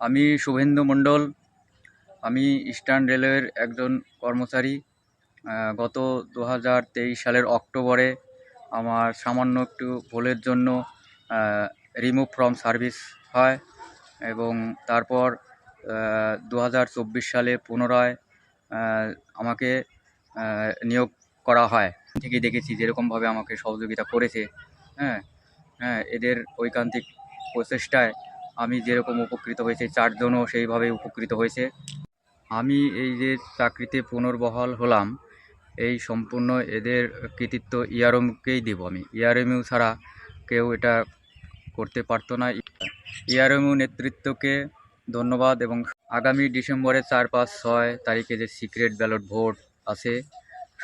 আমি শুভেন্দু মণ্ডল। আমি ইস্টার্ন রেলওয়ের একজন কর্মচারী। গত 2023 সালের অক্টোবরে আমার সামান্য একটু ভুলের জন্য রিমুভ ফ্রম সার্ভিস হয় এবং তারপর 2024 সালে পুনরায় আমাকে নিয়োগ করা হয়। থেকেই দেখেছি যেরকমভাবে আমাকে সহযোগিতা করেছে। হ্যাঁ, হ্যাঁ, এদের ঐকান্তিক প্রচেষ্টায় আমি যেরকম উপকৃত হয়েছি, 4 জনও সেইভাবেই উপকৃত হয়েছে। আমি এই যে চাকরিতে পুনর্বহাল হলাম, এই সম্পূর্ণ এদের কৃতিত্ব ইআরএমকেই দেব আমি। ইআরএমইউ ছাড়া কেউ এটা করতে পারতো না। ইআরএমইউ নেতৃত্বকে ধন্যবাদ এবং আগামী ডিসেম্বরের 4, 5, 6 তারিখে যে সিক্রেট ব্যালট ভোট আছে,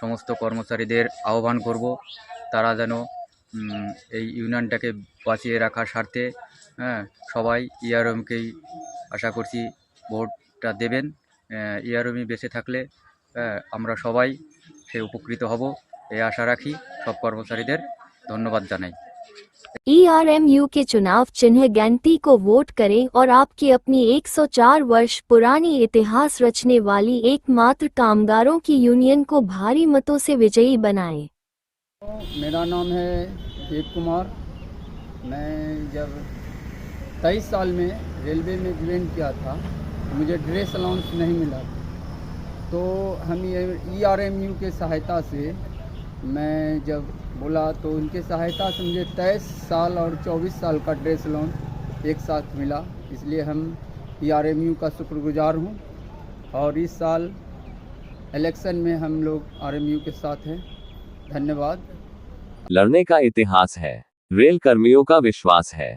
সমস্ত কর্মচারীদের আহ্বান করব তারা যেন এই ইউনিয়নটাকে বাঁচিয়ে রাখার স্বার্থে সবাই ইআরএমকেই আশা করছি ভোটটা দেবেন। ইআরএমই বেঁচে থাকলে আমরা সবাই সে উপকৃত হব এই আশা রাখি। সব কর্মচারীদের ধন্যবাদ জানাই। ईआरएमयू के चुनाव चिन्ह गैंती को वोट करें और आपकी अपनी 104 वर्ष पुरानी इतिहास रचने वाली एकमात्र कामगारों की यूनियन को भारी मतों से विजयी बनाएं। मेरा नाम है देव कुमार। मैं जब 23 साल में रेलवे में ज्वाइन किया था, मुझे ड्रेस अलाउंस नहीं मिला, तो हम ईआरएमयू के सहायता से मैं जब बोला तो उनके सहायता से मुझे 23 साल और 24 साल का ड्रेस अलाउंस एक साथ मिला। इसलिए हम ईआरएमयू का शुक्रगुजार हूँ और इस साल इलेक्शन में हम लोग आरएमयू के साथ हैं। धन्यवाद। लड़ने का इतिहास है, रेल कर्मियों का विश्वास है।